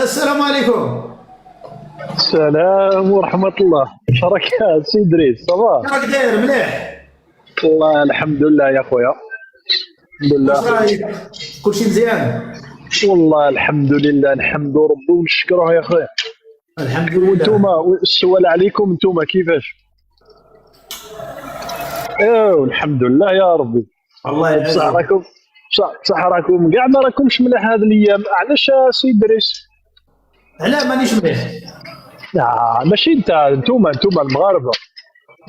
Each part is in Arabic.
السلام عليكم. السلام ورحمة الله. شركات سي إدريس صافا. راك داير مليح؟ والله الحمد لله يا خويا. الحمد واش لله. رايك؟ كلشي مزيان؟ والله الحمد لله نحمد ربي ونشكره يا خويا. الحمد وانتوما لله. السؤال عليكم انتوما كيفاش؟ ايوا الحمد لله يا ربي. الله بصح يعزك. راكم بصح راكم كاع ما راكمش مليح هذه الايام، علاش يا سي إدريس؟ علاه مانيش مليح؟ ماشي انتوما المغاربة.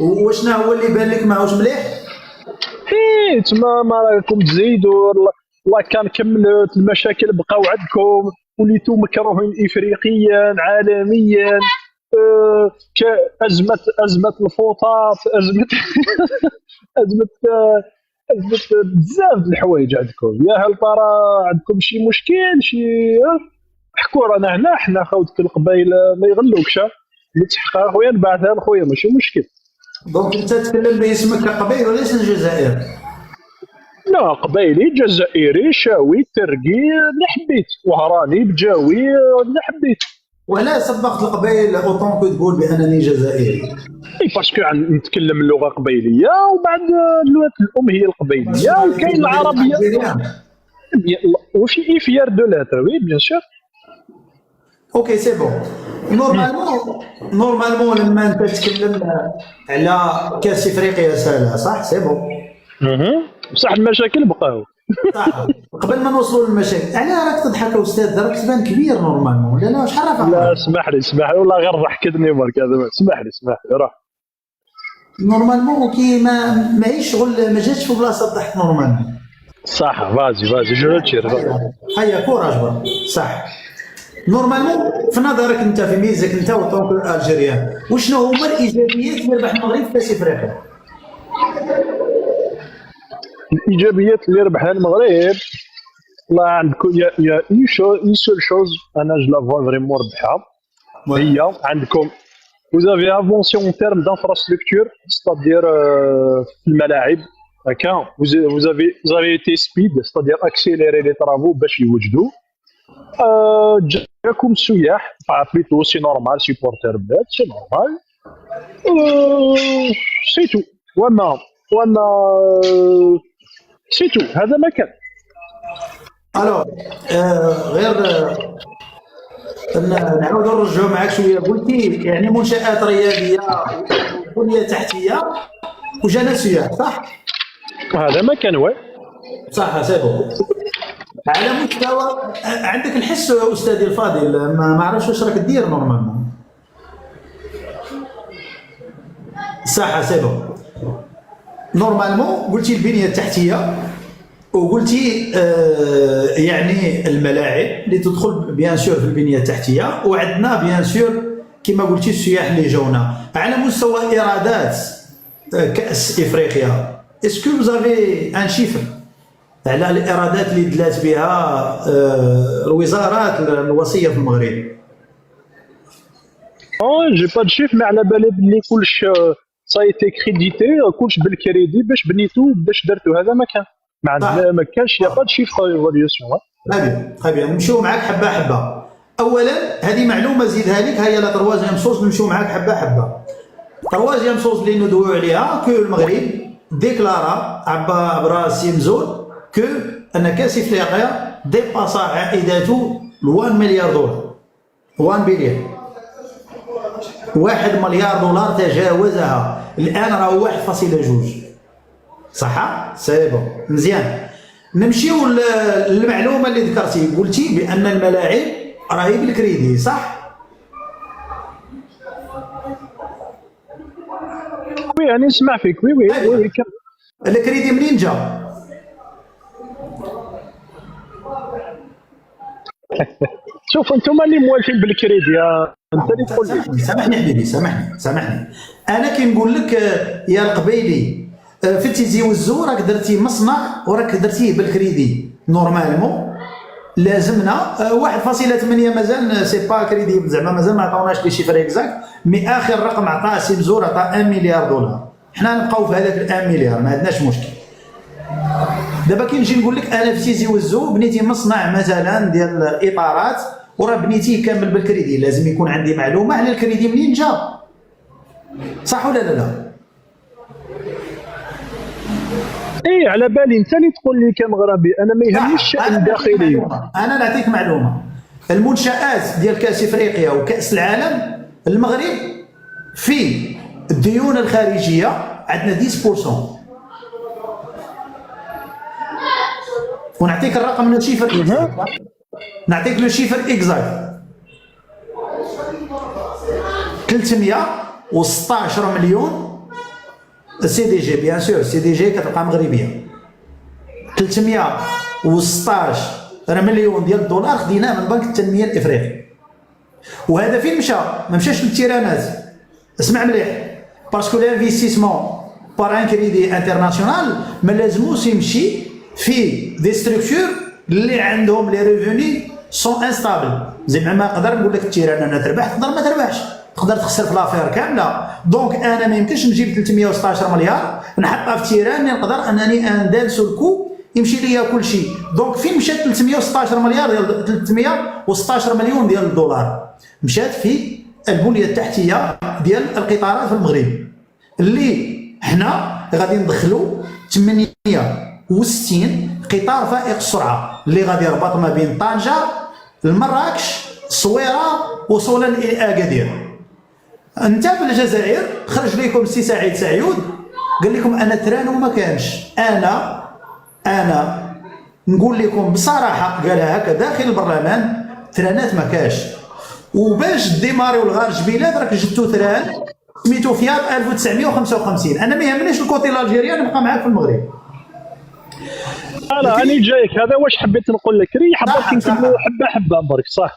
وشنا هو اللي بان لك ماهوش مليح؟ تما ما راكم تزيدوا. الله كان كملت المشاكل بقاو عندكم، وليتوا مكروهين افريقيا عالميا. ازمه الفوطات، ازمه ازمه بزاف د الحوايج عندكم. يا هل ترى عندكم شي مشكل حكوا رانا هنا، حنا خاوتك القبايل ما يغلوكش. متحقق خويا نبعثها لخويا ماشي مشكل. دونك انت تكلم باسمك كقبيل وليس الجزائر؟ لا، قبايلي جزائري شاوي تركي اللي حبيت، وهراني بجاوي اللي حبيت. ولا سبقت القبائل اوطون كو تقول بانني جزائري؟ اي باسكو نتكلم اللغه قبيليه، وبعد اللغه الام هي القبيليه، وكاين العربيه. وفي فيار دو لاتر وي بيان سور. اوكي سي بون. نورمالمون لما انت تتكلم على كاس افريقيا سهله صح؟ سي بون. بصح المشاكل بقاو. صح. قبل ما نوصلوا للمشاكل، علاه راك تضحك يا استاذ؟ راك تبان كبير نورمالمون. لا شحال راك عمرك؟ لا اسمح لي والله غير ضحكتني برك هذا. اسمح لي روح. نورمالمون كي ماهيش شغل، ما جاتش في بلاصه تضحك نورمالمون. صح فازي جو تشير. هيا كوراج برك. صح. نورمالمون في نظرك انت، في ميزك انت وطونك الجيريان، وشنو هما الايجابيات اللي ربح المغرب في كاس افريقيا؟ الايجابيات اللي ربحها المغرب، والله عندكم يا اون سول شوز انا جو لا فوا فريمون ربحها. هي عندكم vous avez avancé en termes d'infrastructure, c'est-à-dire في الملاعب هكا. vous avez été speed, c'est-à-dire accélérer les travaux باش يوجدوا. جاكم السياح بليتو سي نورمال، سيبورتير بلاد سي نورمال. سي تو. وانا سي تو، هذا ما كان. الو غير نعاود نرجعوا معك شويه. قلتي يعني منشآت رياضيه وبنيه تحتيه وجانا سياح صح؟ هذا ما كان واه. صح سي بون. على مستوى عندك الحس استاذي الفاضل، ما عرفتش واش راك دير نورمالمون. صح سي بون. نورمالمون قلتي البنيه التحتيه، وقلتي يعني الملاعب اللي تدخل بيان سور في البنيه التحتيه، وعندنا بيان سور كما قلتي السياح اللي جونا. على مستوى ايرادات كاس افريقيا، اسكو فوزافي ان شيفر على الايرادات اللي دلات بها الوزارات الوصيه في المغرب؟ جي با دو شيف، ما على بالي بلي كلش سايتي كريديتي، كلش بالكريدي باش بنيتو باش درتو. هذا ما كان، ما كانش يا با دو شيف ايفالياسيون. très bien نمشيو معاك حبه حبه. اولا هذه معلومه زيدها لك، هيا لا تروازيام صوص نمشيو معاك حبه حبه. تروازيام صوص اللي ندويو عليها كو المغرب ديكلارا عبر سي مزول كو ان كاس افريقيا ديباسا عائداته 1 مليار دولار. 1 بليون، 1 مليار دولار تجاوزها الان، راه 1.2. صح؟ سي بون مزيان. نمشيو للمعلومه اللي ذكرتي، قلتي بان الملاعب راهي بالكريدي صح؟ وي يعني نسمع فيك. وي الكريدي منين جا؟ شوف انتم اللي موالفين بالكريدي، انت اللي تقول لي. سامحني حبيبي، سامحني. انا كي نقول لك يا القبيلي في تيزي وزو راك درتي مصنع وراك درتيه بالكريدي، نورمالمون لازمنا 1.8. مازال سي با كريدي زعما، مازال ما عطاوناش لي شيفر اكزاكت، مي اخر رقم عطاه سي مزور عطاه 1 مليار دولار. حنا نبقاو في هذاك 1 مليار ما عندناش مشكل. دابا كي نجي نقول لك انا في تيزي وزو بنيتي مصنع مثلا ديال الاطارات وراه بنيتيه كامل بالكريدي. لازم يكون عندي معلومه على الكريدي منين جا، صح ولا لا؟ اي على بالي انت اللي تقول لي كمغربي، انا ما يهمنيش الشان الداخلي. انا نعطيك معلومه، المنشآت ديال كاس افريقيا وكاس العالم المغرب في الديون الخارجيه عندنا 10%. ونعطيك الرقم من شيفر، نعطيك لو شيفر اكزاكت 316 مليون. سي دي جي بيان سور، سي دي جي كتبقى مغربيه. 316 مليون ديال الدولار خديناه من بنك التنميه الافريقي. وهذا فين مشى؟ ما مشاش للتيرانات، اسمع مليح، باسكو لانفستيسمون بار ان كريدي انترناسيونال ما لازموش يمشي في دي ستركتور اللي عندهم لي ريفوني سون انستابل. زعما ما نقدر نقول لك التيران انا تربح، تقدر ما تربحش، تقدر تخسر في لافير كامله. دونك انا ما يمكنش نجيب 316 مليار نحطها في تيران اللي نقدر انني اندال الكو يمشي ليا كل شيء. دونك فين مشات 316 مليار ديال 316 مليون ديال الدولار؟ مشات في البنيه التحتيه ديال القطارات في المغرب، اللي حنا غادي ندخلوا 68 قطار فائق السرعه اللي غادي يربط ما بين طنجه لمراكش الصويره وصولا الى اكادير. انت في الجزائر خرج لكم السي سعيد سعيود قال لكم انا تران وما كانش. انا نقول لكم بصراحه، قالها هكا داخل البرلمان، ترانات ما كاش. وباش ديماريو الغار جبيلات راك جبتو تران سميتو فياض 1955. انا ما يهمنيش الكوتي الالجيريان، نبقى معاك في المغرب. انا راني جايك، هذا واش حبيت نقول لك، ريح برك نكملوا حبه حبه برك. صح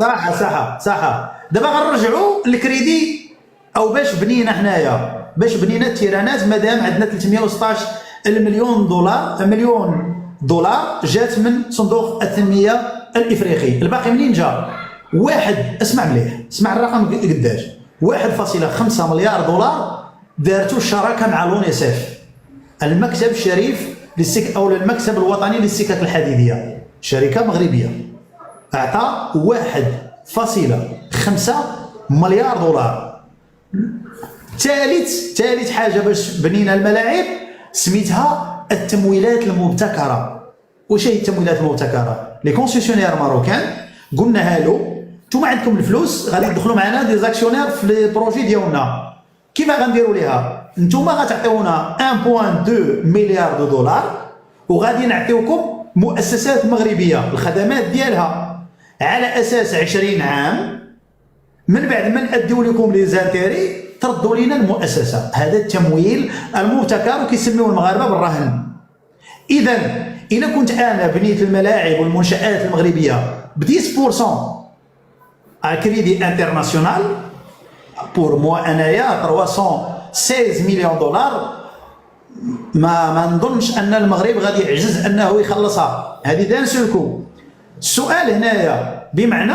صح. دابا غنرجعوا للكريدي، او باش بنينا حنايا، باش بنينا التيرانات، مادام عندنا 316 مليون دولار جات من صندوق التنميه الافريقي. الباقي منين جا؟ اسمع مليح، اسمع الرقم قداش، 1.5 مليار دولار دارتو الشراكه مع لونيسيف، المكتب الشريف او المكتب الوطني للسكك الحديديه، شركه مغربيه، اعطى 1.5 مليار دولار. ثالث حاجه باش بنينا الملاعب سميتها التمويلات المبتكره. واش هي التمويلات المبتكره؟ لي كونسيسيونير ماروكان قلنا له نتوما عندكم الفلوس غادي تدخلوا معنا دي زاكسيونير في لي بروجي ديالنا، كيف غنديروا ليها؟ نتوما غتعطيونا 1.2 مليار دولار وغادي نعطيوكم مؤسسات مغربيه الخدمات ديالها على اساس 20 عام، من بعد ما ناديو لكم لي زانتيري تردوا لنا المؤسسه. هذا التمويل المبتكر وكيسميوه المغاربه بالرهن. اذا كنت انا بنيت الملاعب والمنشات المغربيه ب 10% à crédit international, pour moi انايا 316 مليون دولار ما نظنش ان المغرب غادي يعجز انه يخلصها هذه دان سولكو. السؤال هنايا بمعنى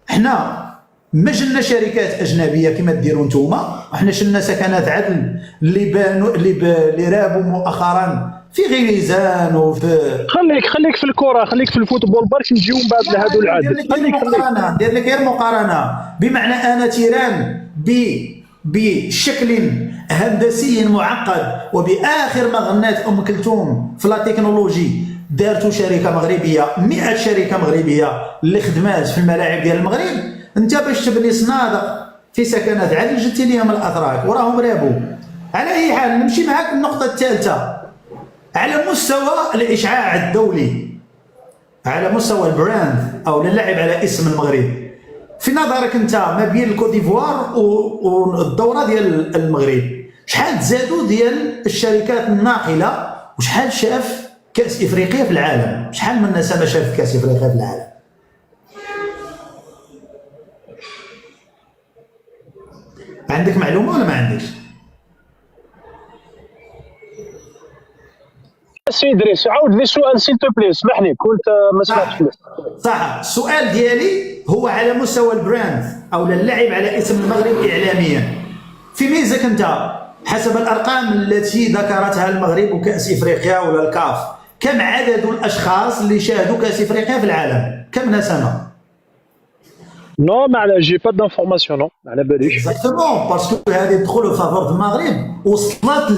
حنا ما جلنا شركات اجنبيه كما ديروا نتوما، حنا شلنا سكنات عدل اللي رابوا مؤخرا في غليزان وفي. خليك في الكره، خليك في الفوتبول برك، نجيو من بعد لهادو العدد. ندير لك غير مقارنه، بمعنى انا تيران بشكل هندسي معقد وباخر ما غنات ام كلثوم في لا تكنولوجي دارتو شركه مغربيه، 100 شركه مغربيه اللي خدمات في الملاعب ديال المغرب. انت باش تبني صنادق في سكنات عدل جبتي ليهم الاتراك وراهم رابوا. على اي حال نمشي معاك النقطه الثالثه، على مستوى الاشعاع الدولي، على مستوى البراند او اللعب على اسم المغرب، في نظرك انت ما بين الكوت ديفوار والدوره ديال المغرب شحال تزادوا ديال الشركات الناقله، وشحال شاف كاس افريقيا في العالم؟ شحال من الناس ما شاف كاس افريقيا في العالم؟ عندك معلومه ولا ما عندكش؟ سي ادريس عاود لي السؤال سيل تو بلي، اسمح لي كنت ما سمعتش. صح، السؤال ديالي هو على مستوى البراند او اللعب على اسم المغرب اعلاميا. في ميزك انت حسب الارقام التي ذكرتها المغرب وكاس افريقيا ولا الكاف، كم عدد الاشخاص اللي شاهدوا كاس افريقيا في العالم؟ كم نسمه؟ نو ما على جي با دانفورماسيون، نو ما على باليش. اكزاكتومون باسكو هذه دخلوا فافور المغرب وصلت ل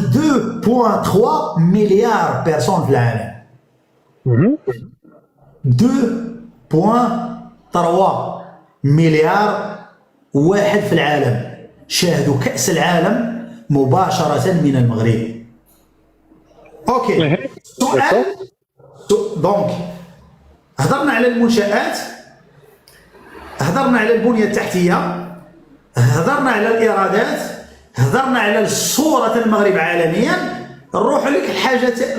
2.3 مليار بيرسون في العالم. 2.3 مليار واحد في العالم شاهدوا كأس العالم مباشرة من المغرب. اوكي سؤال. دونك هضرنا على المنشآت، هضرنا على البنية التحتية، هضرنا على الإيرادات، هضرنا على صورة المغرب عالميا. نروح لك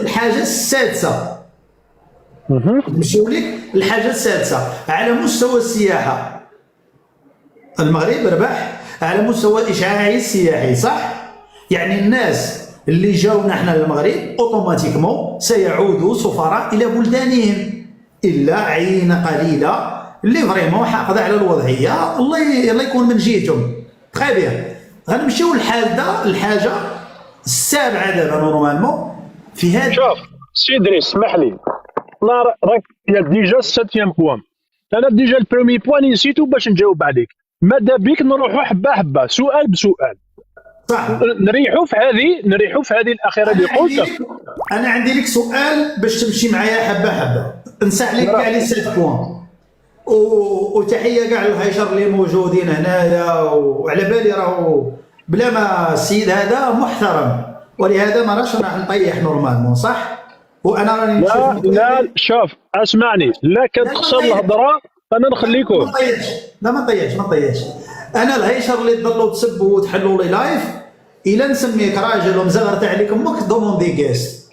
الحاجة السادسة، نمشيو لك الحاجة السادسة على مستوى السياحة. المغرب ربح على مستوى الإشعاعي السياحي، صح؟ يعني الناس اللي جاونا احنا للمغرب اوتوماتيكمون سيعودوا سفراء الى بلدانهم، الا عينه قليله اللي فريمون حاقده على الوضعيه، الله يكون من جهتهم. تخي بيان. غنمشيو الحاجه السابعه دابا نورمالمون في هذا. شوف سي ادريس اسمح لي، راك يا ديجا الساتيام بوان، انا ديجا البرومي بوان نسيتو باش نجاوب عليك. ماذا بك نروحوا حبه حبه، سؤال بسؤال. صح. نريحوا في هذه الاخيره اللي قلتها. انا عندي لك سؤال باش تمشي معايا حبه حبه، نسع لك كاع لي 7 بوان. وتحيه كاع الهيشر اللي موجودين هنايا، وعلى بالي راهو بلا ما السيد هذا محترم، ولهذا ما راش راح نطيح نورمالمون، صح؟ وانا راني نشوف. لا شوف اسمعني، لا كتخسر الهضره انا نخليكم. ما نطيحش. انا الهيشر اللي تضلوا تسبوا وتحلوا لي لايف، الا نسميك راجل ومزغرت عليك امك دوموندي كاس.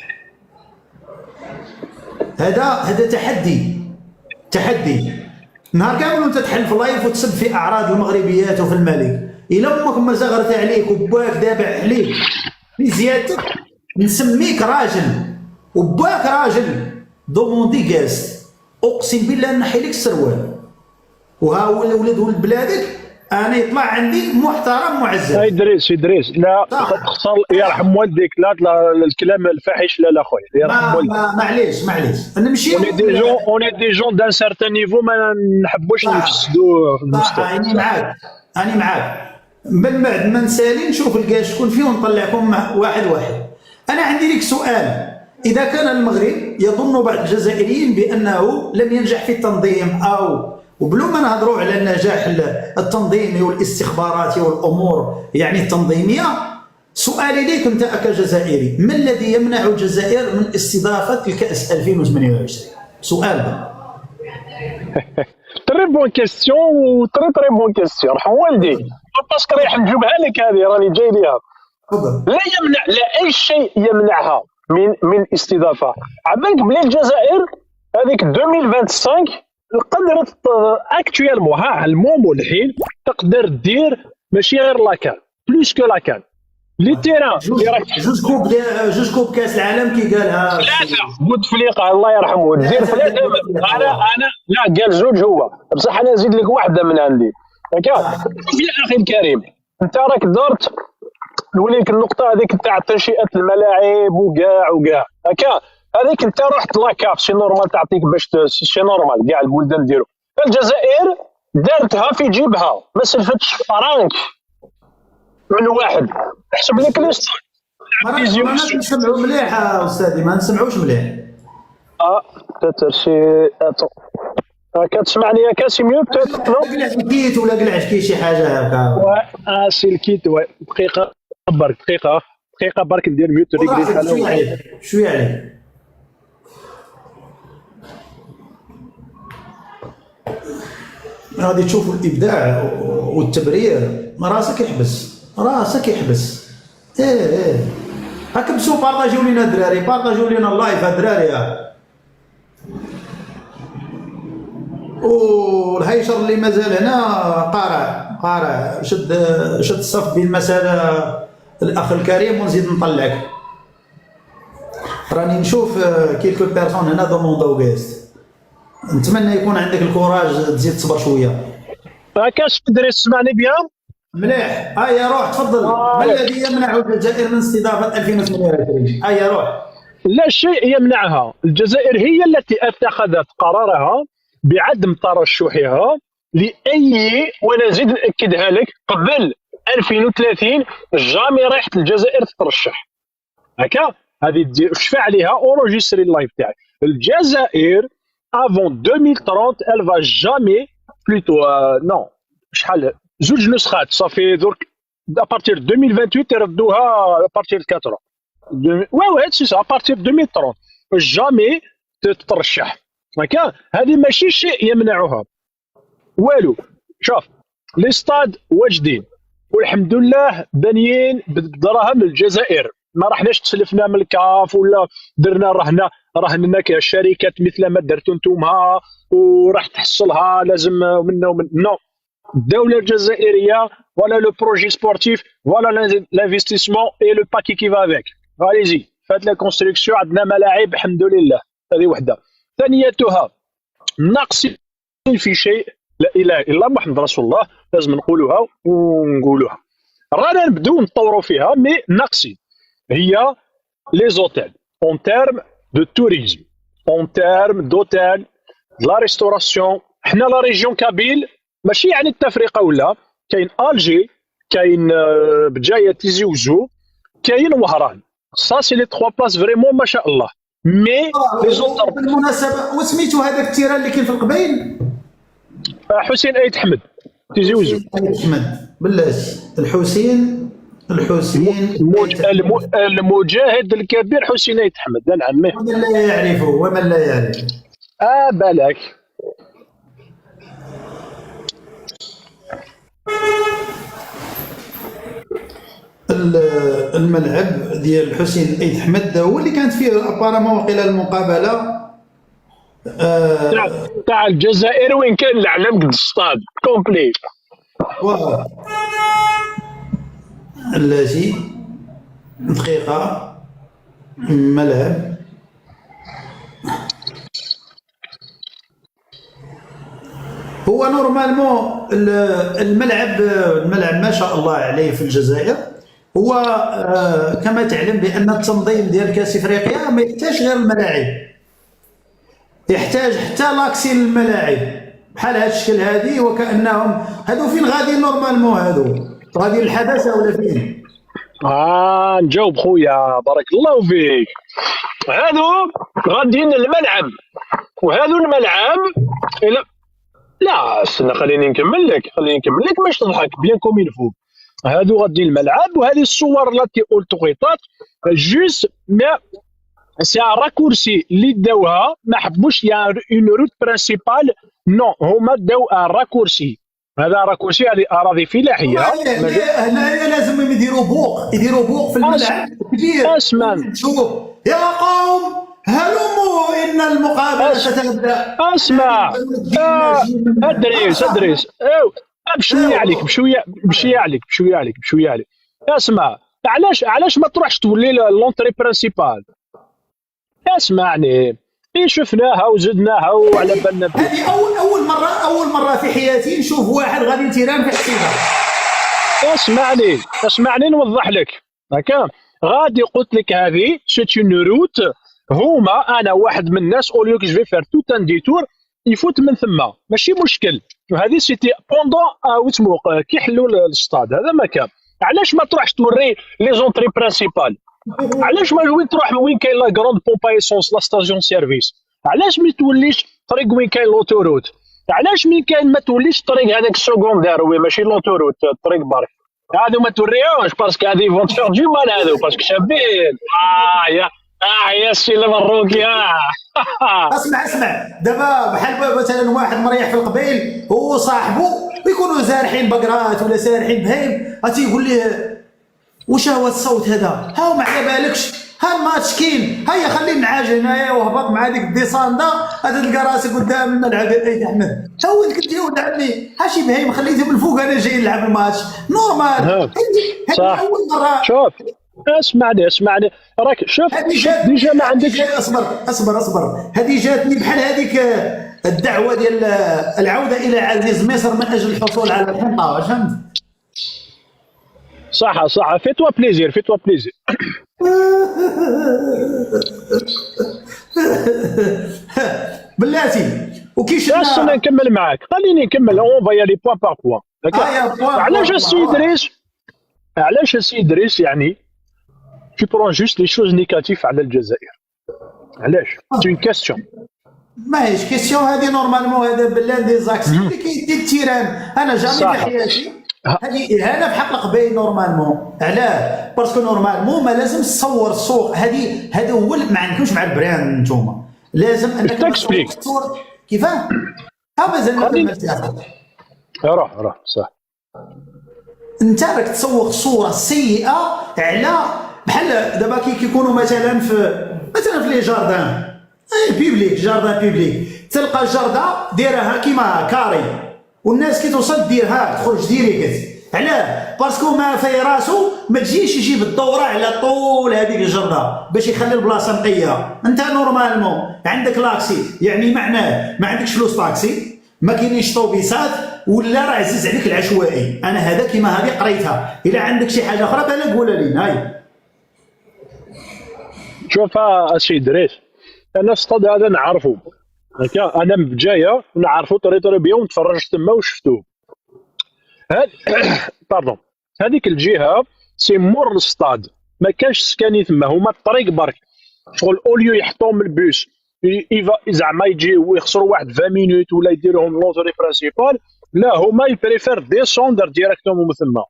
هذا تحدي. نهار كامل وانت تحل في لايف وتسب في اعراض المغربيات وفي الملك، الا امك ما زغرت عليك وباك دابع عليك في زيادتك نسميك راجل وباك راجل دوموندي كاس. اقسم بالله نحي لك السروال. وها ولد بلادك انا يطلع عندي محترم معزز. ادريس لا تخسر، يرحم والديك. لا الكلام الفاحش لا خويا، يرحم والديك. معليش نمشيو. اون دي جون دان سارتان نيفو ما نحبوش نفسدوا في المستوى. انا معاك. من بعد ما نسالي نشوف الكاع شكون فيهم نطلعكم واحد. انا عندي لك سؤال. اذا كان المغرب يظن بعض الجزائريين بانه لم ينجح في التنظيم، او وبلو ما نهضروا على النجاح التنظيمي والاستخباراتي والامور يعني التنظيميه، سؤالي ليك انت كجزائري، ما الذي يمنع الجزائر من استضافه الكاس 2028؟ سؤال تري بون كيستيون تري بون كيستيون. رحم والدي باسكو رايح نجاوبها لك، هذه راني جاي ليها. لا اي شيء يمنعها من الاستضافه. عبالك بلي الجزائر هذيك 2025 قدرت اكتويلمون ها المومو الحين تقدر دير ماشي غير لاكان بلوس كو لاكان لي تيران. جوج كوب كاس العالم كي قالها 3 بوتفليقه الله يرحمه دير 3. انا لا قال 2 هو، بصح انا نزيد لك واحده من عندي. هكا شوف يا اخي الكريم، انت راك درت نوليك النقطه هذيك تاع تنشئه الملاعب وكاع هكا، هذيك انت رحت لاكاف سي نورمال تعطيك باش سي نورمال كاع البلدان ديروا. الجزائر دارتها في جيبها، ما سلفتش فرانك من واحد. احسب لك ليستور ما نسمعوا مليح استاذي، ما نسمعوش مليح. تترشي كتسمعني يا كاسي ميو قلع الكيت ولا قلع شي حاجه هكا. سي الكيت دقيقه برك، دقيقه برك ندير ميوت ريغريت شويه عليه. غادي تشوفوا الابداع والتبرير. راسك يحبس. ايه كبسوا بارطاجيو لينا الدراري، بارطاجيو لينا اللايف الدراري. والهيشر اللي مازال هنا قارع شد الصف بين المساله الاخ الكريم ونزيد نطلعك. راني نشوف كيلكو بيرسون هنا دوموندو غيست. نتمنى يكون عندك الكوراج تزيد تصبر شويه. كاش تدري تسمعني بيان مليح. يا روح تفضل. ما الذي يمنع الجزائر من استضافه 2028؟ يا روح. لا شيء يمنعها، الجزائر هي التي اتخذت قرارها بعدم ترشحها لاي، وانا نزيد ناكدها لك، قبل 2030 جامي رايحه الجزائر تترشح. هكا هذه شفع عليها اورجيستري اللايف تاعي. الجزائر افون 2030 elle va jamais plutôt non شحال زوج نسخات صافي درك ابارتير 2028 يردوها ابارتير 4 وي سي سا ابارتير 2030 جامي تترشح. هكا هذه ماشي شيء يمنعها والو. شوف لي ستاد واجدين والحمد لله بانيين بدراهم الجزائر، ما رحناش تسلفنا من الكاف ولا درنا رهنا كشركات مثل ما درتوا نتوما وراح تحصلها لازم منا ومن نو. الدوله الجزائريه ولا لو بروجي سبورتيف ولا لانفستيسمون اي لو باكي كي فافيك غاليزي فات لا كونستركسيون عندنا ملاعب الحمد لله. هذه وحده. ثانيتها ناقصين في شيء، لا اله الا الله محمد رسول الله، لازم نقولوها ونقولوها. رانا نبداو نطوروا فيها مي ناقصين هي لي زوتيل اون تيرم دو توريزم اون تيرم دوتيل لا ريستوراسيون. حنا لا ريجيون كابيل ماشي يعني التفرقه ولا كاين الجي كاين بجايه تيزي وزو كاين وهران سا سي لي 3 بلاص فريمون ما شاء الله. مي لي زوتر بالمناسبه وسميتو هذاك التيران اللي كاين في القبيل؟ حسين ايت حمد تيزي وزو. احمد بلاتي الحسين المجاهد الكبير حسين ايت حمد نعم. ومن لا يعرفه ومن لا يعرف. بالك الملعب ديال الحسين ايت حمد هو اللي كانت فيه ابارامون وقيله المقابله تاع الجزائر وين كان العلم قد الصطاد كومبلي. واه التي دقيقه ملعب هو نورمالمون الملعب ما شاء الله عليه في الجزائر. هو كما تعلم بان التنظيم ديال كاس افريقيا ما يحتاج غير الملاعب، يحتاج حتى لاكسي للملاعب بحال هذا الشكل هذه. وكانهم هادو فين غادي نورمالمون هادو غادي للحدث ولا فين؟ نجاوب خويا بارك الله فيك. هادو غاديين للملعب وهادو الملعب لا استنى خليني نكمل لك باش تضحك بيان كوم يلفو. هادو غاديين الملعب وهذه الصور التي التقطت جوست ما سي ان راكورسي اللي داوها ما حبوش يا اون روت برينسيبال نو هما داو ان راكورسي. هذا راكورسي هذه اراضي فلاحيه. هنايا لازم يديروا بوق في الملعب كبير. اسمع شوف يا قوم هلموا ان المقابله ستبدا. اسمع ادريس بشويه عليك. اسمع علاش ما تروحش تولي لونتري برينسيبال؟ اسمعني شفناها وزدناها وعلى بالنا. هذه اول مره في حياتي نشوف واحد غادي تيران في حسيبه. اسمعني نوضح لك. هكا غادي قلت لك هذه سيت اون روت. هما انا واحد من الناس اوليو كو جو فير توت ان ديتور يفوت من ثم ماشي مشكل. وهذه سيتي بوندون واسمو كي حلوا الستاد هذا ما كان. علاش ما تروحش توري لي زونطري برينسيبال؟ علاش ما وين تروح وين كاين لا كروند بومبا ايسونس لا ستاسيون سيرفيس؟ علاش ما توليش طريق وين كاين لوتوروت؟ علاش مين كاين ما توليش طريق هذاك السكوندير وي ماشي لوتوروت الطريق برك؟ هادو ما توريهمش باسكو هادي فون تفيغ دو مال هادو باسكو شابين. يا السي المروكي. اسمع دابا بحال مثلا واحد مريح في القبيل هو صاحبه يكونوا زارحين بقرات ولا سارحين بهيم يقول ليه واش هو الصوت هذا؟ ها ما على بالكش ها الماتش كاين هيا خليني نعاج هنايا وهبط مع ديك الديساندا هذا تلقى راسك قدام الملعب ايت احمد. تا ولد قلت له ولد عمي هاشي بهيم خليتهم الفوق انا جاي نلعب الماتش نورمال. صح اول مره شوف اسمعني راك شوف ديجا ما عندكش. اصبر هذه جاتني بحال هذيك الدعوه ديال العوده الى عزيز مصر من اجل الحصول على الحنطه فهمت؟ صح في توا بليزير بلاتي وكي استنى شفنا نكمل معاك، خليني نكمل، اون فايا لي بوان بار بوان. يا بوان علاش بوان السي ادريس، علاش السي ادريس يعني tu prends juste les choses négatives على الجزائر؟ علاش؟ سي اون كاستيون. ماهيش كيسيون هذه نورمالمون، هذا بلان دي زاكسي اللي كيدير التيران. انا جامي في صح. حياتي هذه اهانه في حق القبائل نورمالمون. علاه؟ باسكو نورمالمون ما لازم تصور السوق هذه، هذا هو ما عندكمش مع البراند نتوما، لازم انك تكسبليك. تصور كيفاه. مازال ما خليني- كملتش هذا. روح صح. انت راك تسوق صوره سيئه على بحال دابا كيكونوا مثلا في لي جاردان بيبليك، جاردان بيبليك، تلقى جردة دايرها كيما كاري والناس كي توصل ديرها تخرج ديريكت. علاه؟ باسكو ما في راسو ما تجيش يجيب الدوره على طول هذيك الجردة باش يخلي البلاصه نقيه. انت نورمالمون عندك لاكسي، يعني معناه ما عندكش فلوس طاكسي، ما كاينينش طوبيسات، ولا راه عزيز عليك العشوائي. انا هذا كيما هذه قريتها. الا عندك شي حاجه اخرى بلا قولها لينا. هاي شوف السي ادريس، انا الصطاد هذا نعرفو، هكا انا من بجايه نعرفو طري بيان ونتفرجت تما وشفتوه. هاد باردون، هذيك الجهه سي مور الصطاد، ما كانش سكاني تما، هما الطريق برك شغل اوليو يحطوهم البوس زعما يجي ويخسروا واحد 20 مينوت ولا يديروهم لونتري برانسيبال، لا هما يبريفير ديسوندر ديريكتومون من تما.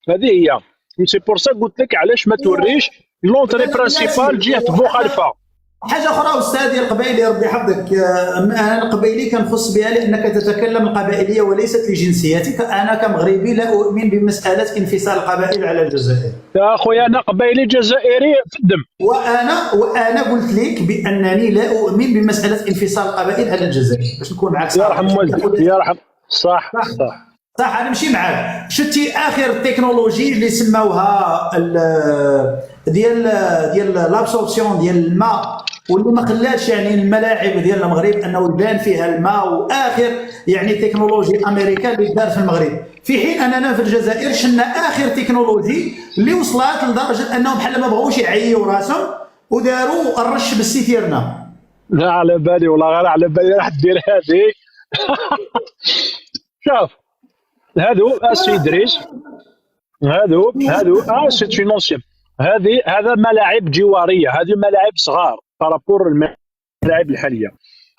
هذه هي سي بور سا قلت لك علاش ما توريش لونتري برانسيبال جهه بوخالفه. حاجه اخرى استاذي القبائلي ربي يحفظك، انا القبائلي كنخص بها لانك تتكلم القبائليه وليست لجنسيتك. انا كمغربي لا اؤمن بمساله انفصال القبائل على الجزائر. يا خويا انا قبائلي جزائري في الدم. وانا قلت لك بانني لا اؤمن بمساله انفصال القبائل على الجزائر باش نكون معك يا رحم والديك يا رحم. صح. صح انا ماشي معاك. شتي اخر تكنولوجي اللي سماوها ديال لابسوربسيون ديال الماء، واللي ما خلاتش يعني الملاعب ديال المغرب انه يبان فيها الماء، واخر يعني تكنولوجي امريكا اللي دار في المغرب، في حين اننا في الجزائر شلنا اخر تكنولوجي اللي وصلت لدرجه انهم بحال ما بغاوش يعيوا راسهم وداروا الرش بالسيتيرنا. لا على بالي والله، غير على بالي راح دير هذيك. شوف هادو اسي ادريس، هادو سي اون اونسيان، هذا ملاعب جواريه، هذه ملاعب صغار بارابور الملاعب الحاليه.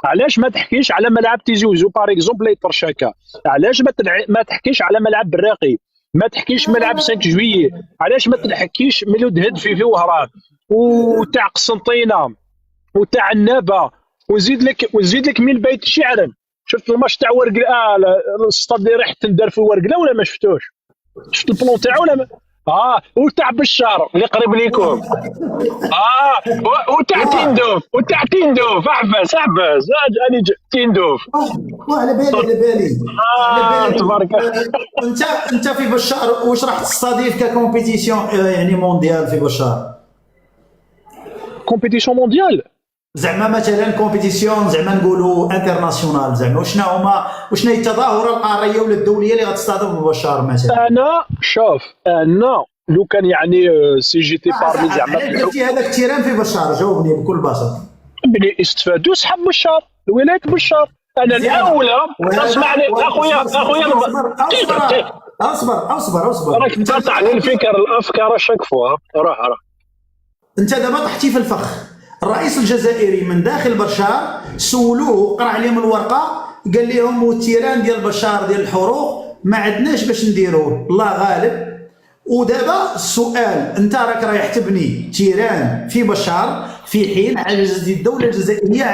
علاش ما تحكيش على ملعب تيزي وزو باغ اكزومبل طرشاكا؟ علاش ما تحكيش على ملعب الراقي؟ ما تحكيش ملعب 5 جويي؟ علاش ما تحكيش ملود هد في وهران وتاع قسنطينه وتاع النابه، ونزيد لك من بيت شعرا؟ شفت الماتش تاع ورقله السطاد اللي ريح تندار في ورقله ولا ما شفتوش؟ شفت البلون تاعو ولا ما؟ وتاع بشار اللي قريب ليكم. وتاع تيندوف احبس اجاني تيندوف. على بالي تبارك. انت في بشار واش راح تستضيف ككومبيتيسيون يعني مونديال في بشار؟ كومبيتيسيون مونديال زعما مثلا كومبيتيسيون زعما نقولوا انترناسيونال، زعما وشنا هي التظاهره القاريه ولا الدوليه اللي غتستضيف ببشار مثلا؟ انا شوف، انا لو كان يعني سي جي تي بارمي زعما درتي هذاك التيران في بشار، جاوبني بكل بساطه. بلي استفادوا صحاب بشار، ولايه بشار. انا الاولى اسمعني اخويا اصبر راك تقطع لي الافكار شاك فوا. روح انت دابا طحتي في الفخ. الرئيس الجزائري من داخل بشار سولوه، قرا عليهم الورقه، قال لهم التيران ديال بشار ديال الحروق ما عندناش باش نديروه، الله غالب. ودابا السؤال، انت راك رايح تبني تيران في بشار في حين عجزت الدوله الجزائريه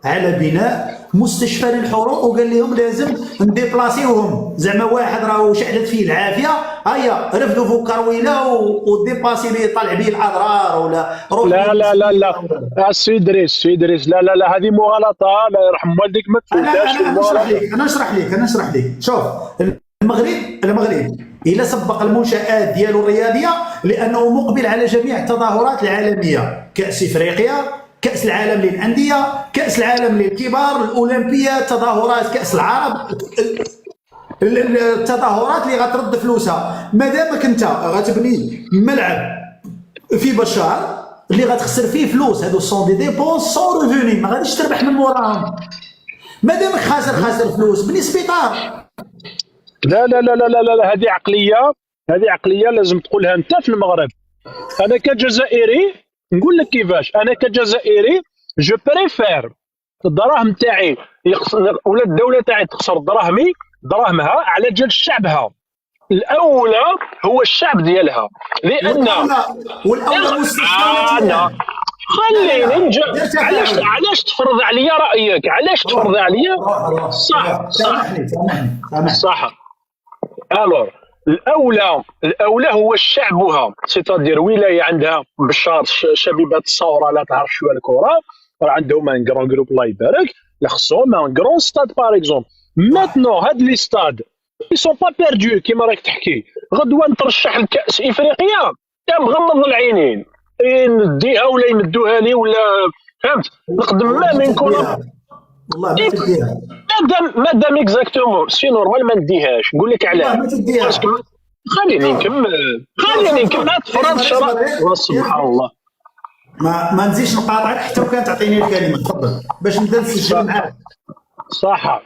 على بناء مستشفى للحروق، وقال لهم لازم نديبلاسيوهم. زعما واحد راهو شعلت فيه العافيه، هيا رفدوا فوق كرويله وديبلاسي ليه طلع به الاضرار ولا لا السي ادريس لا هذه مغالطه، لا يرحم والديك ما تفوتهاش. انا نشرح لك. شوف المغرب الى سبق المنشآت ديالو الرياضيه لانه مقبل على جميع التظاهرات العالميه، كأس افريقيا، كأس العالم للأندية، كأس العالم للكبار، الأولمبياد، تظاهرات كأس العرب، التظاهرات اللي غترد فلوسها. مادامك انت غتبني ملعب في بشار اللي غتخسر فيه فلوس، هادو سون دي ديبونس سون ريفوني، ما غاديش تربح من موراهم. مادامك خاسر فلوس بني سبيطار. لا لا لا لا لا لا، هذه عقليه لازم تقولها انت في المغرب. انا كجزائري نقول لك كيفاش، انا كجزائري جو بريفير الدراهم تاعي ولا الدوله تاعي تخسر دراهمها على جال شعبها. الاولى هو الشعب ديالها، لان والاولى مستثمرات. خليني نجي. علاش تفرض عليا رايك؟ علاش تفرض عليا؟ صح صح. الور الاولى هو الشعبها، سيتادير ولايه عندها بشار شبيبات الثوره لا تعرف شويه الكره، راه عندهم ان كرون جروب الله يبارك، خصهم ان كرون ستاد باغ اكزومبل. ماتنو هاد لي ستاد ils sont pas perdus كيما راك تحكي. غدوه نترشح لكاس افريقيا يا مغمض العينين نديها ولا يمدوها لي ولا فهمت. نقدم ما نكون والله ما تديها. مادام اكزاكتومون سي نورمال ما نديهاش. نقول لك علاش. خليني نكمل ما تفرضش. سبحان الله. ما نزيدش نقاطعك حتى وكان تعطيني الكلمه. تفضل باش نبدا نسجل معاك. صح.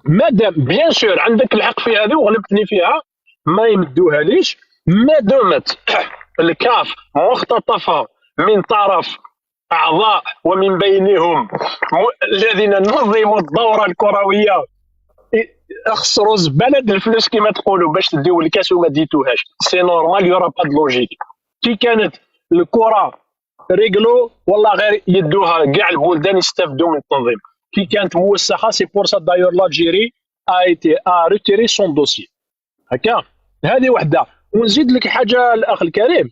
مادام بيان سور عندك الحق في هذه وغلبتني فيها، ما يمدوها ليش ما دامت الكاف مختطفه من طرف اعضاء ومن بينهم الذين نظموا الدوره الكرويه اخسروا زباله الفلوس كما تقولوا باش تديو الكاس وما ديتوهاش. سي نورمال يورا با د لوجيك. كي كانت الكره ريغلو والله غير يدوها كاع البلدان يستافدوا من التنظيم. كي كانت موسخه سي بور سا دايور لاجيري ايتي ريتيري سون دوسي هكا. هذه وحده. ونزيد لك حاجه الاخ الكريم،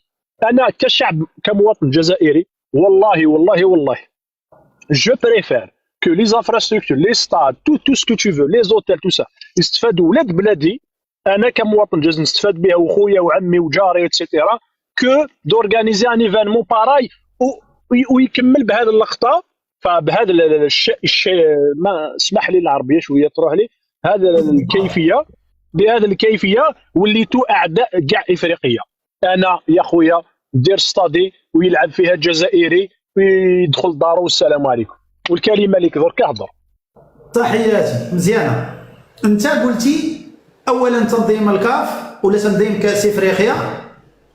انا كشعب كمواطن جزائري والله جو بريفير كو لي زانفراستركتور لي ستاد تو سكو تو فو لي زوتيل تو سا يستفادوا ولاد بلادي. انا كمواطن جزائري نستفاد بها وخويا وعمي وجاري اتسيتيرا كو دورغانيزي ان ايفينمون باراي ويكمل بهذه اللقطه. فبهذا الشيء ما اسمح لي العربيه شويه تروح لي هذا الكيفيه، بهذه الكيفيه وليتو اعداء كاع افريقيا. انا يا خويا دير ستادي ويلعب فيها الجزائري ويدخل دارو والسلام عليكم. والكلمه لك درك اهضر. تحياتي مزيانه. انت قلتي اولا تنظيم الكاف ولا تنظيم كاس افريقيا.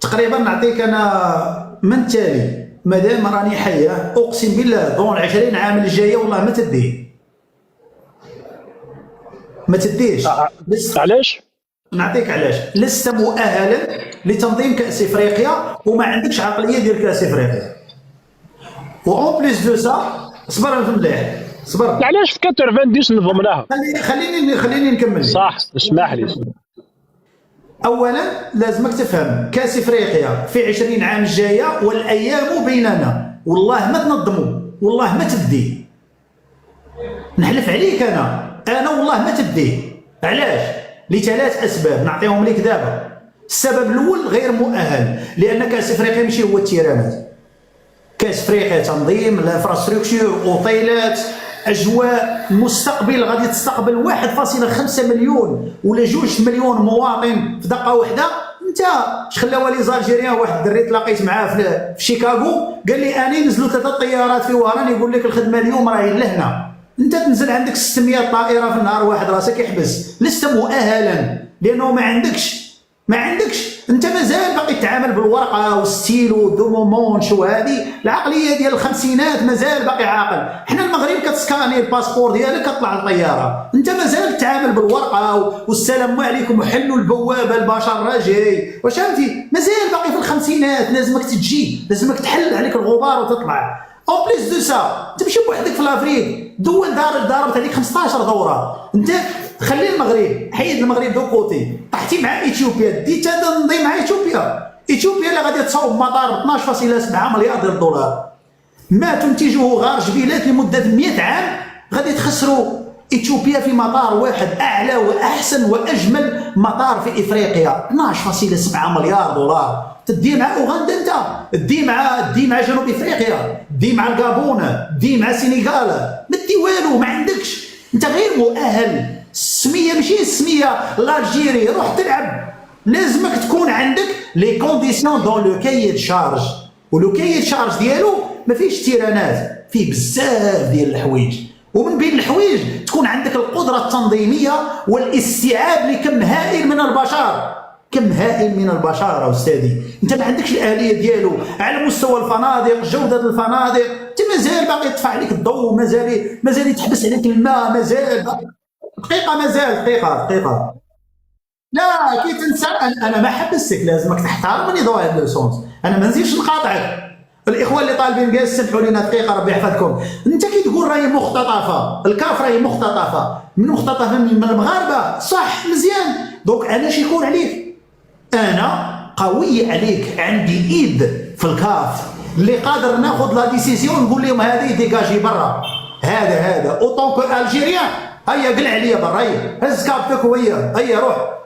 تقريبا نعطيك انا من تالي مادام راني حيه اقسم بالله دون 20 عام الجايه والله ما تديه. ما تديش. علاش؟ نعطيك علاش. لست مؤهلا لتنظيم كاس افريقيا وما عندكش عقليه ديال كاس افريقيا. وأون بليس دو سا صبر مليح صبر. علاش في 90 نظمناها؟ خليني نكمل. صح اسمح لي. اولا لازمك تفهم كاس افريقيا في 20 عام الجايه والايام بيننا والله ما تنظموا والله ما تدي. نحلف عليك انا والله ما تدي. علاش؟ لثلاث اسباب نعطيهم لك دابا. السبب الاول غير مؤهل، لان كاس افريقيا ماشي هو التيرانات. كاس افريقيا تنظيم الانفراستركتور اوطيلات اجواء المستقبل غادي تستقبل 1.5 مليون ولا 2 مليون مواطن في دقه واحده. انت اش خلاو لي زالجيريان واحد الدري تلاقيت معاه في شيكاغو قال لي اني نزلوا 3 طيارات في وهران يقول لك الخدمه اليوم راهي لهنا. انت تنزل عندك 600 طائره في النهار واحد راسك يحبس. لست مؤهلا لانه ما عندكش انت مازال باقي تتعامل بالورقه والستيلو والدومومونش وهذه العقليه ديال الخمسينات. مازال باقي عاقل. حنا المغرب كتسكاني الباسبور ديالك كطلع الطياره. انت مازال تتعامل بالورقه والسلام عليكم وحلوا البوابه البشر راه جاي. واش فهمتي؟ مازال باقي في الخمسينات. لازمك تجي، لازمك تحل عليك الغبار وتطلع. اون بليس دو سا تمشي بوحدك في لافريك دول ضربت عليك 15 دوره. انت خلي المغرب، حيد المغرب دو كوتي، طحتي مع اثيوبيا، ديت هذا نضي مع اثيوبيا اللي غادي تصاوب مطار 12.7 مليار دولار. ما تنتجه غار جبيلات لمده 100 عام غادي تخسروا اثيوبيا في مطار واحد اعلى واحسن واجمل مطار في افريقيا 12.7 مليار دولار. تدي مع اوغندا، انت تدي مع جنوب افريقيا، تدي مع الغابون، تدي مع السنغال، ما تدي والو. ما عندكش، انت غير مؤهل. السميه ماشي السميه لالجيري روح تلعب. لازمك تكون عندك لي كونديسيون دون لو كاي دو شارج. ولو كاي دو شارج ديالو ما فيهش تيرانات، فيه بزاف ديال الحوايج. ومن بين الحوايج تكون عندك القدره التنظيميه والاستيعاب لكم هائل من البشر، كم هائل من البشر استاذي. انت ما عندكش الاليه ديالو على مستوى الفنادق، جوده الفنادق، انت مازال باغي يطفى عليك الضوء، مازال يتحبس عليك الماء، مازال دقيقه، مازال دقيقه. لا كي تنسى انا ما حبستك، لازمك تحترمني ضوء هاد لوسونس، انا ما نزيدش نقاطعك. الاخوه اللي طالبين كاع سمحوا لنا دقيقه ربي يحفظكم. انت كي تقول راهي مختطفه، الكاف راهي مختطفه من المغاربه، صح مزيان، دونك انا شي يكون عليك، انا قوي عليك، عندي ايد في الكاف اللي قادر ناخذ لا ديسيزيون نقول لهم هذه ديجاجي برا، هذا اوطون كو الجيريان، هيا قلع عليا برا، هيا هز كابتك هيا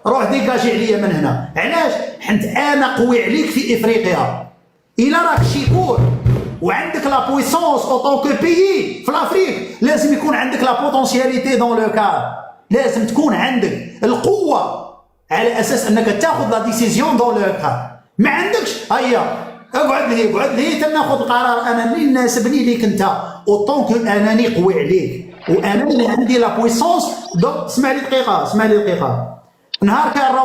روح ديجاجي عليا من هنا. علاش؟ حنت انا قوي عليك في افريقيا. الا راك شيكور وعندك لا بويسونس اوطون كو بيي في لافريك، لازم يكون عندك لا بوتونسياليتي دون لو كار، لازم تكون عندك القوه على اساس انك تاخذ لا ديسيزيون دون لو كار. ما عندكش، هيا اقعد لي تناخذ القرار انا اللي يناسبني ليك انت، اوطون كو انني قوي عليك وانا اللي عندي لا بويسونس. دونك اسمع لي دقيقه. نهار كان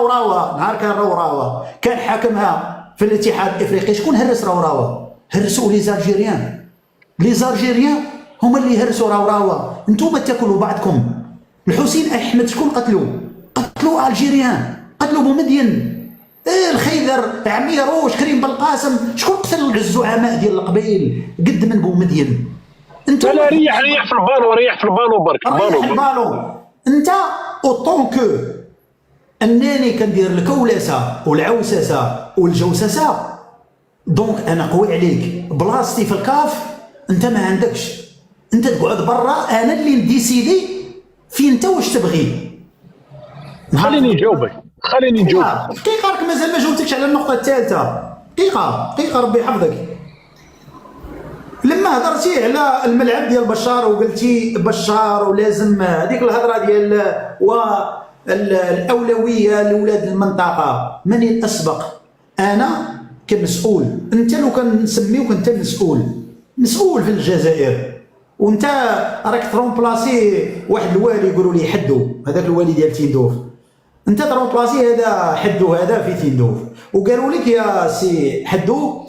روراوه كان حاكمها في الاتحاد الافريقي، شكون هرس روراوه؟ هرسوا لي زالجيريان هما اللي هرسوا روراوه. انتم تاكلوا بعضكم. الحسين احمد شكون قتلوا الجيريان، قتلوا بومدين، الخيذر، عميروش، كريم بالقاسم، شكون قتل الزعماء ديال القبائل قد من بومدين؟ انت لا ريح في البالو برك. انت اوطون كو انني كندير الكولاسه والعوسسه والجوسسه، دونك انا قوي عليك. بلاصتي في الكاف انت ما عندكش، انت تقعد برا، انا اللي نديسيدي فين انت واش تبغي. خليني نجاوبك دقيقه، راك مازال ما جاوبتكش على النقطه الثالثه. دقيقه ربي يحفظك. لما هضرتي على الملعب ديال بشار وقلتي بشار ولازم هذيك الهضره ديال الأولوية لأولاد المنطقة، من الأسبق؟ أنا كمسؤول. أنت لو كان نسميوك أنت مسؤول في الجزائر، وأنت راك ترومبلاسي واحد الوالي يقولوا لي حدو، هذاك الوالي ديال تيندوف، أنت ترومبلاسي هذا حدو هذا في تيندوف، وقالوا لك يا سي حدو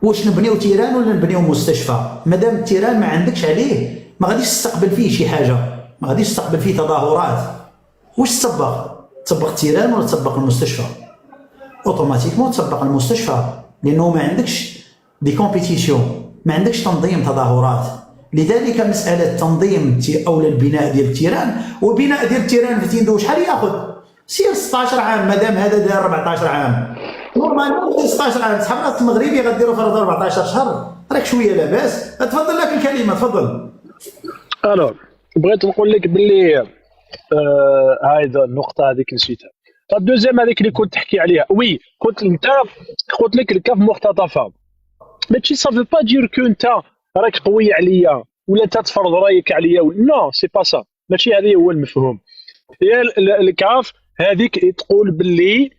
واش نبنيو تيران ولا نبنيو مستشفى؟ مادام التيران ما عندكش عليه ما غاديش تستقبل فيه شي حاجة، ما غاديش تستقبل فيه تظاهرات، واش تسبق التيران ولا تسبق المستشفى؟ اوتوماتيكمون تسبق المستشفى، لانه ما عندكش دي كومبيتيسيون، ما عندكش تنظيم تظاهرات. لذلك مساله تنظيم او البناء ديال التيران، وبناء ديال التيران في تيندو شحال ياخذ؟ سير 16 عام، مادام هذا دار 14 عام، نورمالمون 16 عام صحاب الناس المغربي غديروا في 14 شهر، راك شويه لاباس. تفضل لك الكلمه، تفضل. الو بغيت نقول لك باللي هذا النقطه هذيك نسيتها. الدوزيام هذيك اللي كنت تحكي عليها، وي كنت انت قلت لك الكاف مختطفه، ماشي صافي با دير كو انت راك قوي عليا ولا انت تفرض رايك عليا، نو سي با سا، ماشي هذا هو المفهوم. هي الكاف هذيك تقول باللي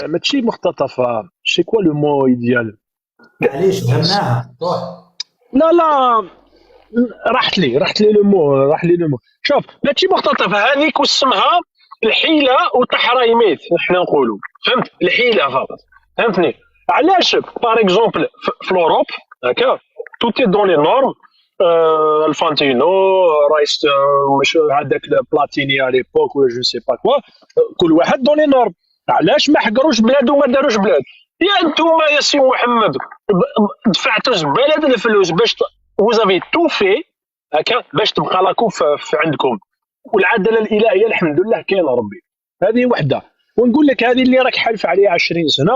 ماشي مختطفه، شي كوا لو مو ايديال، معليش فهمناها. لا راحت لي لو مو. شوف ماشي مختطفه هذيك، واسمها الحيله وتحريميت حنا نقولوا، فهمت؟ الحيله فقط، فهمتني؟ علاش باغ اكزومبل في اوروب هكا توتي دون لي نورم، الفانتينو رايس مش هذاك بلاتيني على ليبوك ولا جو سي با كوا، كل واحد دون لي نورم. علاش ما حقروش بلاد وما داروش بلاد؟ يا انتوما يا سي محمد دفعتوا بلد الفلوس باش وزافي تو في هكا باش تبقى لاكو في عندكم، والعداله الالهيه الحمد لله كاينه ربي. هذه وحده. ونقول لك هذه اللي راك حالف عليها 20 سنه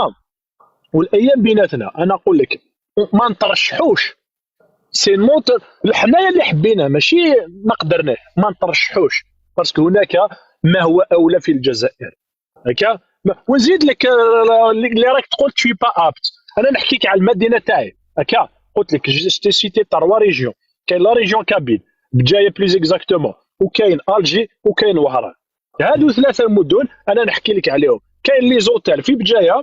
والايام بيناتنا، انا نقول لك ما نترشحوش، سي نوت حنايا اللي حبينا ماشي ما قدرناه، ما نترشحوش باسكو هناك ما هو اولى في الجزائر هكا. ونزيد لك اللي راك تقول تشي با ابت، انا نحكيك على المدينه تاعي هكا، قلت لك جيت سيتي 3 ريجيون، كاين لا ريجيون كابيل بجايه بليز اكزاكتومون، وكاين الجي وكاين وهران. هادو 3 مدن انا نحكي لك عليهم. كاين لي زوتيل في بجايه،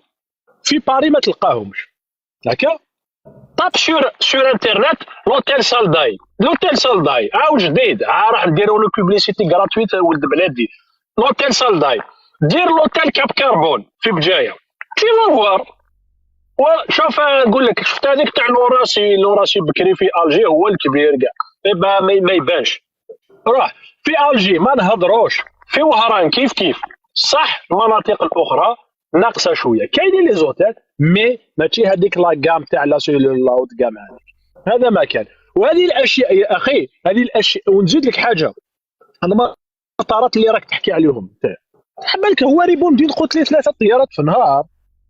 في باري ما تلقاهمش هكا، طاب سور انترنت لوتيل سالداي، لوتيل سالداي جديد، راح نديروا له بوبليسيتي غراتويت ولد بلادي. لوتيل سالداي، دير لوتيل كاب كاربون في بجايه، تي فوار. وشوف نقول لك، شفت هذيك تاع لوراسي بكري في الجي هو الكبير كاع، ما يبانش. روح في الجي ما نهضروش، في وهران كيف صح. المناطق الاخرى ناقصه شويه، كاينين لي زوتيل مي ماشي هذيك لا كام تاع لا سيلول كام هذا ما كان. وهذه الاشياء يا اخي، هذه الاشياء. ونزيد لك حاجه، المطارات اللي راك تحكي عليهم بالك هو ريبون دي نقول لي 3 طيارات في النهار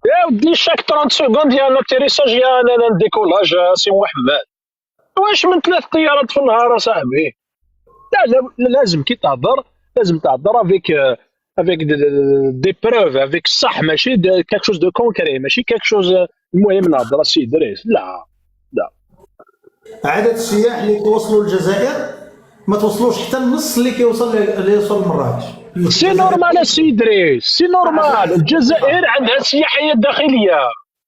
يا ودي، شاك 30 سكوند يا اتيريساج يا انا ديكولاج سي محمد. واش من 3 طيارات في النهار اصاحبي؟ لا لازم كي تهضر لازم تهضر افيك دي بروف، افيك صح، ماشي كاك شوز دو كونكري، ماشي كاك شوز. المهم نهضر السي دريس. لا عدد السياح اللي توصلوا للجزائر ما توصلوش حتى النص اللي يوصل لمراكش. سي نورمال السي دريس، سي نورمال. الجزائر عندها سياحيه داخليه،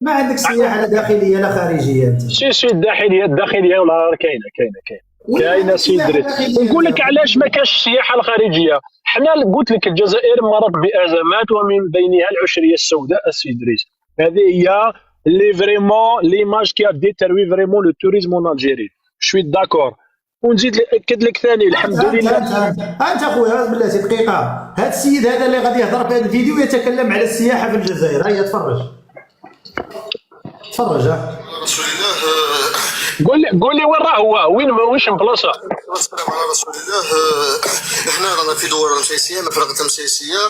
ما عندك سياحه لا داخليه لا خارجيه انت. سي الداخليه ولا كاينه سي دريس. ونقول لك علاش ما كاش السياحه الخارجيه. حنا قلت لك الجزائر مرت بازمات ومن بينها العشريه السوداء السي دريس. هذه هي اللي فريمون ليماج كي ديتروي فريمون لو توريزم اون الجيري. شوي داكور. ونزيد ناكد لك ثاني الحمد لله. انت اخويا بلاتي دقيقه، هذا السيد هذا اللي غادي يهضر في هذا الفيديو يتكلم على السياحه في الجزائر. هيا تفرج رسول الله. قول لي وين راه هو، واش بلاصه. والسلام على رسول الله. احنا رانا في دوار مسيسيه، مفرقه مسيسيه،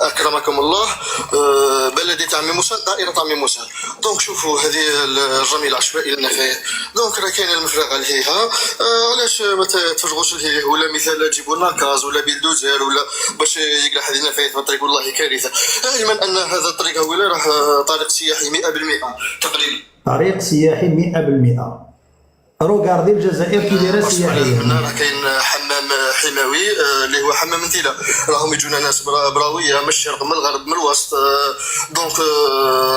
اكرمكم الله. بلديه عمي موسى، دائره عمي موسى. دونك شوفوا هذه الرمي العشوائي للنفايات. دونك راه كاينه المفرغه لهيها، علاش ما تفرغوش لهيه، ولا مثال تجيبوا لنا كاز ولا بيلدوزر ولا باش يقلع هذه النفايات في الطريق. والله كارثه. علما ان هذا الطريق هو راه طريق سياحي 100% تقريبا، طريق سياحي 100%. روغاردي الجزائر كي دايره سياحيه. هنا راه كاين حمام حماوي اللي هو حمام منتيله، راهم يجونا ناس براويه من الشرق من الغرب من الوسط. دونك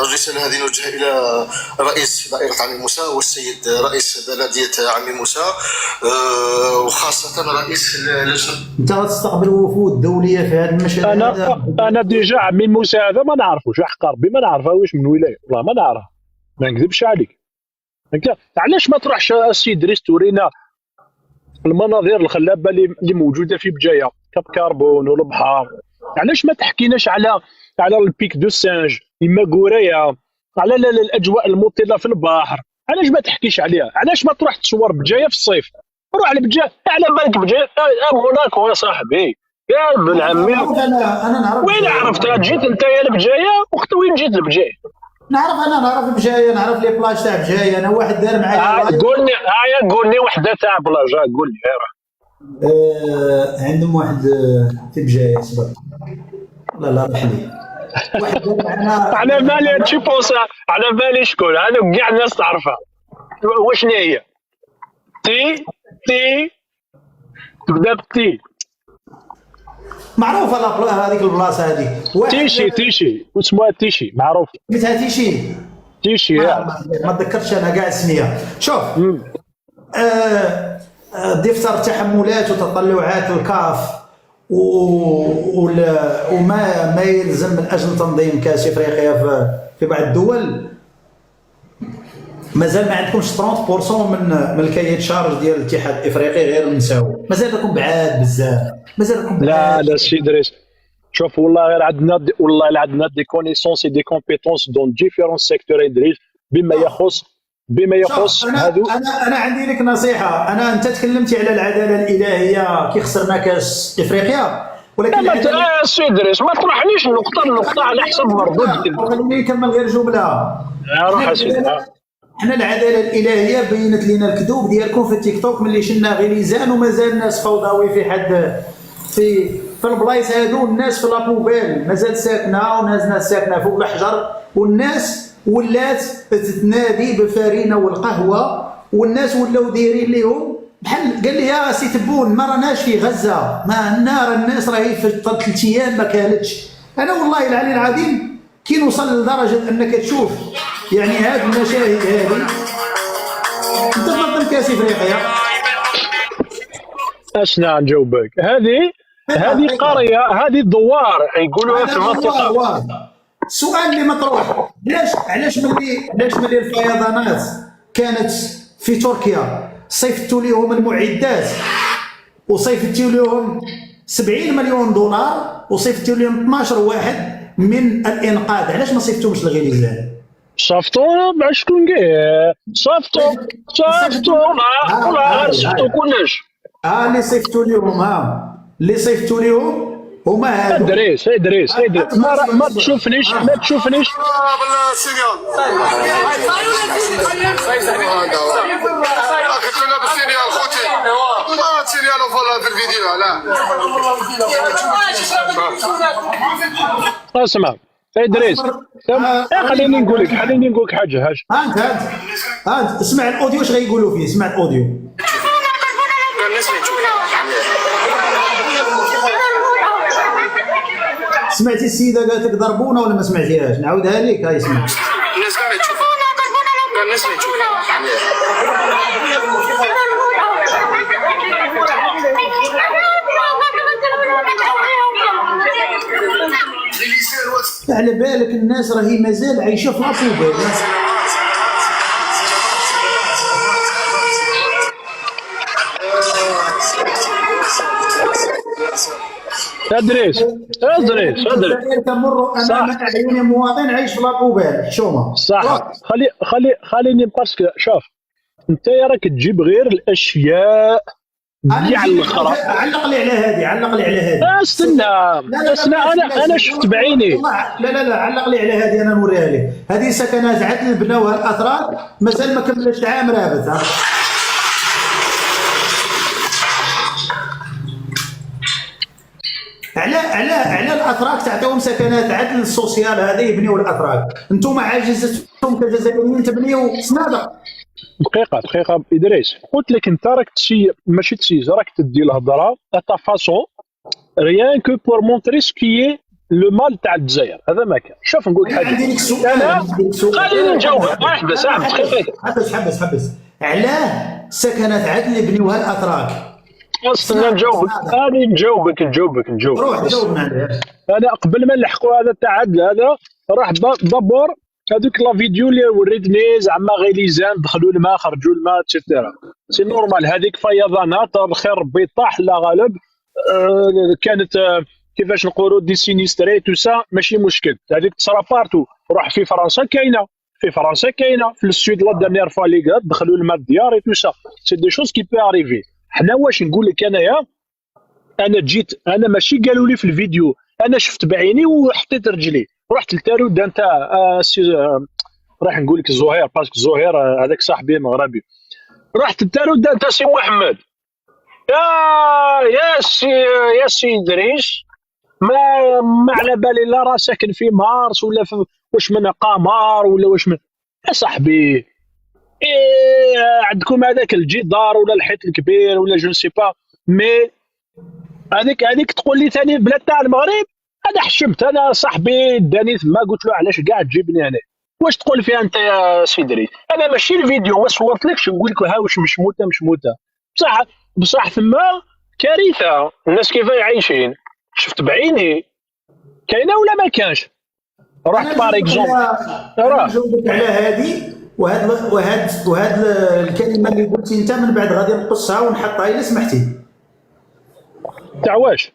الرساله هذه نوجهها الى رئيس دائره عمي موسى والسيد رئيس بلديه عمي موسى، وخاصه رئيس اللجنه. انت غتستقبل وفود دوليه في هذا المشهد؟ انا ديجا عمي موسى هذا ما نعرفوش، حق ربي ما نعرفه واش من ولايه، والله ما نعرف، ما نكذبش عليك. علاش ما تروحش السي دريس تورينا المناظر الخلابه اللي موجوده في بجايه، كاب كاربون والبحر؟ علاش ما تحكيناش على البيك دو سانج، اما قوريه، على الاجواء المطله في البحر؟ علاش ما تحكيش عليها؟ علاش ما تروح تصور بجايه في الصيف؟ روح لبجايه، على بالك بجايه موناكو يا صاحبي يا ابن عمي. انا نعرف وين عرفتها؟ جيت انت يا لبجايه؟ وين جيت لبجايه؟ نعرف بجايه، نعرف لي بلاج تاع بجايه. انا واحد دار معايا قول لي وحده تاع بلاج، قول لي عندهم واحد في بجايه صبر. لا رحلي واحد دار معنا على بالي تشي بونسا، على بالي شكون هذوك كاع الناس تعرفها. واشنا هي؟ تي تبدا بتي، معروفه هذيك البلاصه هذيك. تيشي واسمها تيشي، معروف. قلتها تيشي ما تذكرتش انا كاع اسميها. شوف دفتر تحملات وتطلعات الكاف وما يلزم من اجل تنظيم كاس افريقيا في بعض الدول، مازال ما عندكمش 30% من الكاية شارج ديال الاتحاد الافريقي غير النساوي. مازال لكم بعاد بزاف، لا سي دريس. شوف والله غير عندنا دي كونيسونس دي كومبيتونس دون ديفيرون سيكتور ادريس بما يخص هذو. انا عندي لك نصيحه. انت تكلمتي على العداله الالهيه كي خسرنا كاس افريقيا، ولكن سي دريس ما تروحنيش النقطه على حسب مردودك. خليني نكمل غير جمله. روح اسيدي. احنا العداله الالهيه بينت لنا الكذوب ديالكم في التيك توك ملي شلنا غليزان ومازال الناس فوضوي في البلايص هادو. الناس في لابوبيل مازال ساكنه، وناس ساكنه فوق الحجر، والناس ولات تتنادي بالفارينه والقهوه، والناس ولاو دايرين ليهم بحال قال لي يا سي تبون ما راناش في غزه، ما النار الناس راهي في 3 ايام ما كانتش. انا والله العلي العظيم كي نوصل لدرجه انك تشوف يعني هاد المشاهد هذه انت تنظم كاس افريقيا. اشنا نجاوبك؟ هذه قريه، هذه دوار يقولوها في المنطقه. السؤال اللي مطروح، علاش ملي الفيضانات كانت في تركيا صيفطوا لهم المعدات وصيفطوا لهم 70 مليون دولار وصيفطوا لهم 12 واحد من الانقاذ، علاش ما صيفطوهمش لغيليزان؟ صيفطوا مع شكون كاع؟ صيفطوا والله صيفطوا كلش. اللي صيفطوا لهم هما هادو. ادريس ما تشوفنيش بالله سينيال كنا بالسينيال خوتي ما سينيال فوالا في الفيديو لا اسمع ادريس، خليني نقول لك حاجه. هانت اسمع الاوديو اش غيقولوا فيه، اسمع الاوديو. سمعتي السيده قالت لك ضربونا ولا ما سمعتيهاش؟ نعاودها لك، هاي اسمع. الناس كاع تشوف الناس تشوف على بالك الناس راهي مازال عايشه في لابوبيل. ادريس تمر امام اعين مواطن عايش في لابوبيل حشومه. صح. خليني باسكو شوف، انت راك تجيب غير الاشياء اللي على الاخرى. علق لي على هذه. استنى انا شفت بعيني. لا علق لي على هذه، انا نوريها لك. هذه سكنات عدن بناوها الاتراك، مازال ما كملش عام رابط. على الاتراك تعطيهم سكنات عدل السوسيال هذا يبنيو الاتراك، انتم عاجزتكم كجزائريين تبنيو صنادق. دقيقه ادريس، قلت لك انت راك ماشي تسيز، راك تدي الهضره تا فاسون ريان كو بور مونتري سكي لو مال تاع الجزائر. هذا ما كان. شوف نقول لك حاجه، عندي لك سؤال. خليني نجاوبك. حبس. علاه سكنات عدل يبنيوها الاتراك؟ استنى نجاوبك. انا نجاوبك. روح جاوبنا عليه. انا قبل ما نلحقوا هذا تاع عدل هذا، راح دابور هذوك لا فيديو اللي وريتني زعما غيليزان دخلوا الماء خرجوا الماء تشترا، سي نورمال. هذيك فيضانات الخير ربي يطاح لا غالب. كانت كيفاش نقولوا دي سينيستري تو سا، ماشي مشكل. هذيك تصرا بارتو. روح في فرنسا كاينه، في السود لا دانيير فوا لي دخلوا الماء الديار تو سا، سي دي شوز كي بي اريفي. حنا واش نقول لك انايا، انا جيت، انا ماشي قالوا لي في الفيديو، انا شفت بعيني وحطيت رجلي، رحت للتارود نتاع راح نقول لك زهير، باسكو زهير هذاك صاحبي مغربي. رحت للتارود نتاع سي محمد. يا سي ادريس، ما على بالي لا راه ساكن في مارس ولا في واش من قمر ولا واش من. يا صاحبي عندكم هذاك الجدار ولا الحيط الكبير ولا جو سي با، مي هذيك تقول لي ثاني البلاد تاع المغرب. انا حشمت، انا صاحبي داني ثما قلت له علاش كاع تجيبني هنا، واش تقول فيها انت يا سيدري؟ انا ماشي الفيديو ما صورتلكش نقول لك ها واش مش موته بصح ثما كارثه. الناس كيف عايشين شفت بعيني، كاينه ولا ما كانش؟ رحت بار اكزومبل نجاوبك على هذه. وهاد الكلمه اللي قلتي انت من بعد غادي نقصها ونحطها الا سمحتي. تاع واش؟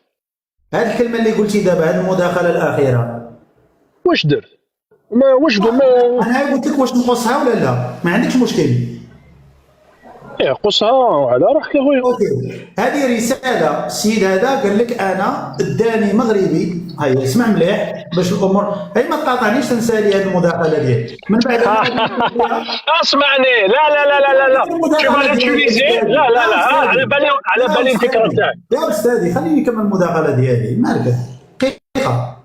هاد الكلمه اللي قلتي دابا، هاد المداخله الاخيره واش درت؟ واش قلت؟ انا قلت لك واش نقصها ولا لا؟ ما عندكش مشكل. قصها على روحك يا خويا. اوكي، هذه رساله السيد هذا قال لك انا اداني مغربي. هيا اسمع مليح باش الامور، هي ما تقاطعنيش تنسى لي هذه المداخله ديالك من بعد. اسمعني، لا شوف انا تونيزي، لا على بالي الفكره تاعك يا استاذي. خليني نكمل المداخله ديالي مالك. دقيقه.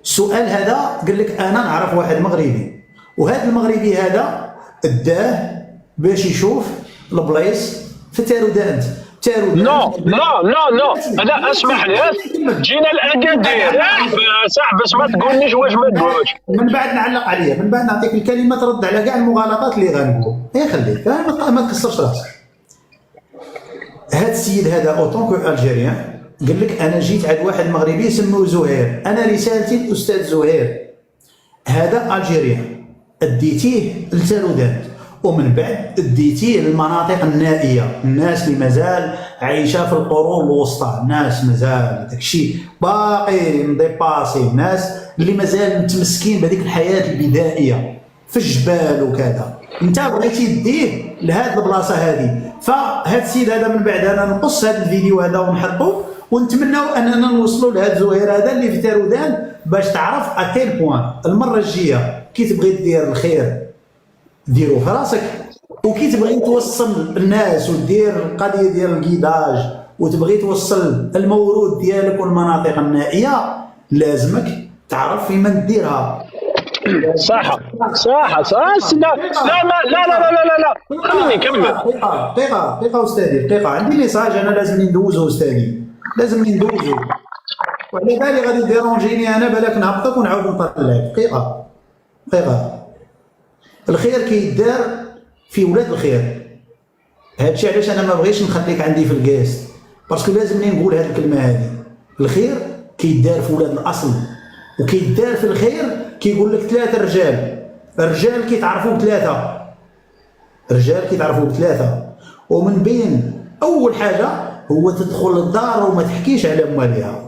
السؤال هذا قال لك انا نعرف واحد مغربي، وهذا المغربي هذا اداه باش يشوف البلايص في تارودانت. التارودان. نو نو نو نو، انا اسمح لي، جينا لاكادير، احبس ما تقولنيش واش ما تقولش. من بعد نعلق عليها، من بعد نعطيك الكلمه ترد على كاع المغالطات اللي غنقول. خليك ما تكسرش راسك. هذا السيد هذا اوتون كو الجيريان قال لك انا جيت عند واحد مغربي سموه زهير، انا رسالتي الاستاذ زهير هذا الجيريان اديتيه للتارودان، ومن بعد اديتيه للمناطق النائيه، الناس اللي مازال عايشه في القرون الوسطى، الناس مازال داكشي باقي مديباسي، الناس اللي مازال متمسكين بهذيك الحياه البدائيه في الجبال وكذا. انت بغيتي ديه لهاد البلاصه هذه، فهاد السيد هذا من بعد انا نقص هذا الفيديو هذا ونحطو، ونتمناو اننا نوصلوا لهاد زهير هذا اللي في تارودان باش تعرف اتيل بوان. المره الجايه كي تبغي دير الخير ديرو في راسك، وكي تبغي توصل الناس ودير القضيه ديال الكيداج وتبغي توصل المورود ديالك والمناطق النائيه، لازمك تعرف فين من ديرها. صح صح صح. لا لا لا لا لا لا، خليني نكمل. دقيقه استاذي، دقيقه، عندي ميساج انا لازمني ندوزو استاذي، لازمني ندوزو، وعلى بالي غادي ديرونجيني انا، بالك نهبطك ونعاود نطلع. دقيقه الخير كيدار في ولاد الخير. هادشي علاش انا ما بغيتش نخليك عندي في الكاس، باسكو لازمني نقول هاد الكلمه هادي. الخير كيدار في ولاد الاصل، وكيدار في الخير كيقول لك 3 رجال، رجال كيتعرفوا ب3، رجال كيتعرفوا ب3، ومن بين اول حاجه هو تدخل للدار وما تحكيش على مواليها.